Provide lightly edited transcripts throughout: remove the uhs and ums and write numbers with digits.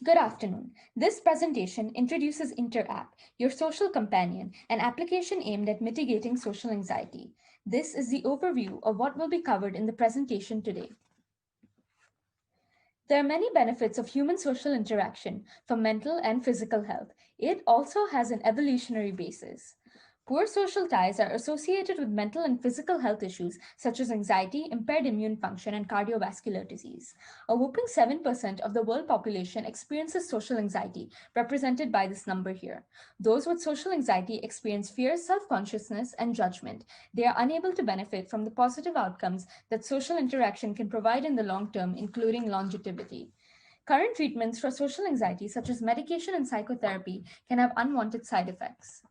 Good afternoon. This presentation introduces InterApp, your social companion, an application aimed at mitigating social anxiety. This is the overview of what will be covered in the presentation today. There are many benefits of human social interaction for mental and physical health. It also has an evolutionary basis. Poor social ties are associated with mental and physical health issues such as anxiety, impaired immune function, and cardiovascular disease. A whopping 7% of the world population experiences social anxiety, represented by this number here. Those with social anxiety experience fear, self consciousness, and judgment. They are unable to benefit from the positive outcomes that social interaction can provide in the long term, including longevity. Current treatments for social anxiety, such as medication and psychotherapy, can have unwanted side effects.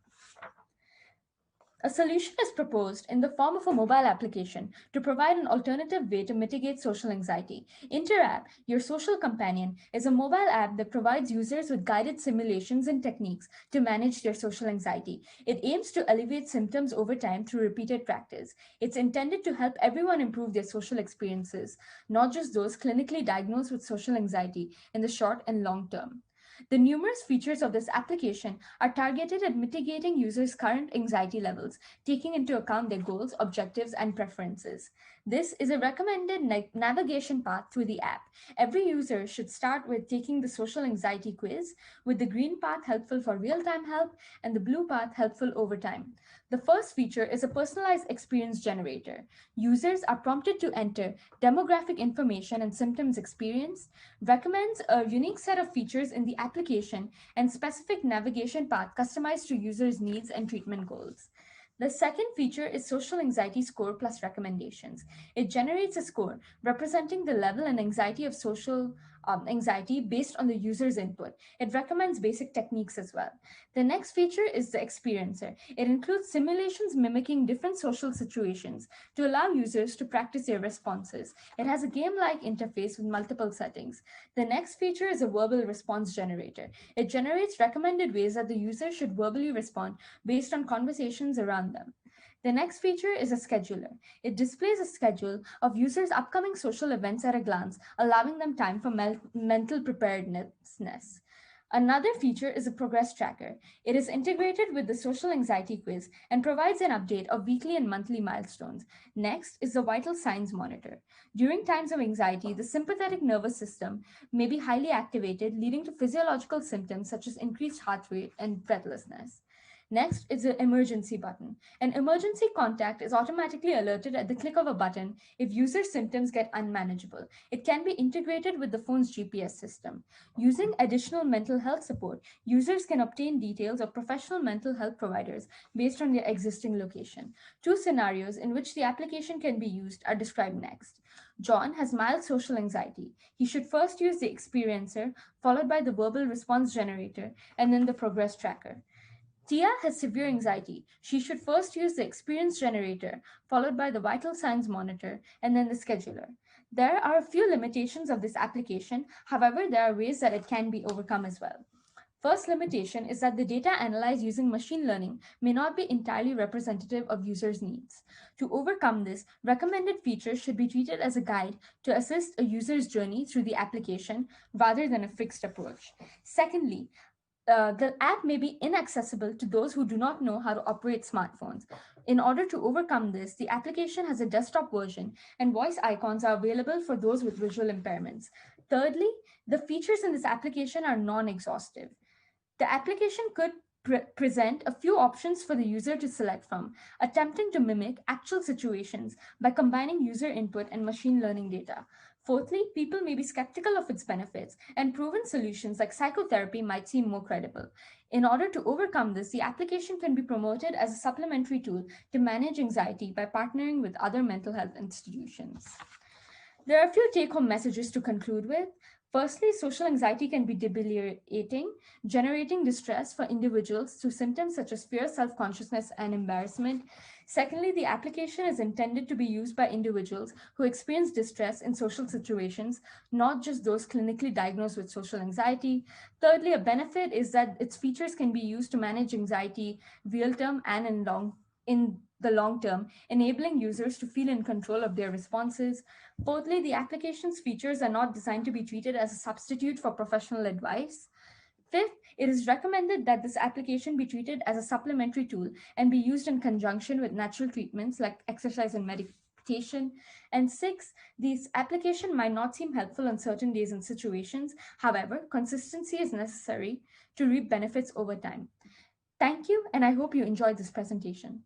A solution is proposed in the form of a mobile application to provide an alternative way to mitigate social anxiety. InterApp, your social companion, is a mobile app that provides users with guided simulations and techniques to manage their social anxiety. It aims to alleviate symptoms over time through repeated practice. It's intended to help everyone improve their social experiences, not just those clinically diagnosed with social anxiety in the short and long term. The numerous features of this application are targeted at mitigating users' current anxiety levels, taking into account their goals, objectives, and preferences. This is a recommended navigation path through the app. Every user should start with taking the social anxiety quiz, with the green path helpful for real time help and the blue path helpful over time. The first feature is a personalized experience generator. Users are prompted to enter demographic information and symptoms experience, recommends a unique set of features in the application, and specific navigation path customized to users' needs and treatment goals. The second feature is social anxiety score plus recommendations. It generates a score representing the level and anxiety of social anxiety based on the user's input. It recommends basic techniques as well. The next feature is the experiencer. It includes simulations mimicking different social situations to allow users to practice their responses. It has a game-like interface with multiple settings. The next feature is a verbal response generator. It generates recommended ways that the user should verbally respond based on conversations around them. The next feature is a scheduler. It displays a schedule of users' upcoming social events at a glance, allowing them time for mental preparedness. Another feature is a progress tracker. It is integrated with the social anxiety quiz and provides an update of weekly and monthly milestones. Next is the vital signs monitor. During times of anxiety, the sympathetic nervous system may be highly activated, leading to physiological symptoms such as increased heart rate and breathlessness. Next is the emergency button. An emergency contact is automatically alerted at the click of a button if user symptoms get unmanageable. It can be integrated with the phone's GPS system. Using additional mental health support, users can obtain details of professional mental health providers based on their existing location. Two scenarios in which the application can be used are described next. John has mild social anxiety. He should first use the experiencer, followed by the verbal response generator, and then the progress tracker. Tia has severe anxiety. She should first use the experience generator, followed by the vital signs monitor, and then the scheduler. There are a few limitations of this application, however, there are ways that it can be overcome as well. First limitation is that the data analyzed using machine learning may not be entirely representative of users' needs. To overcome this, recommended features should be treated as a guide to assist a user's journey through the application rather than a fixed approach. Secondly, the app may be inaccessible to those who do not know how to operate smartphones. In order to overcome this, the application has a desktop version and voice icons are available for those with visual impairments. Thirdly, the features in this application are non exhaustive. The application could present a few options for the user to select from, attempting to mimic actual situations by combining user input and machine learning data. Fourthly, people may be skeptical of its benefits, and proven solutions like psychotherapy might seem more credible. In order to overcome this, the application can be promoted as a supplementary tool to manage anxiety by partnering with other mental health institutions. There are a few take home messages to conclude with. Firstly, social anxiety can be debilitating, generating distress for individuals through symptoms such as fear, self consciousness, and embarrassment. Secondly, the application is intended to be used by individuals who experience distress in social situations, not just those clinically diagnosed with social anxiety. Thirdly, a benefit is that its features can be used to manage anxiety real term and in the long term, enabling users to feel in control of their responses. Fourthly, the application's features are not designed to be treated as a substitute for professional advice. Fifth, it is recommended that this application be treated as a supplementary tool and be used in conjunction with natural treatments like exercise and meditation. And sixth, this application might not seem helpful on certain days and situations. However, consistency is necessary to reap benefits over time. Thank you, and I hope you enjoyed this presentation.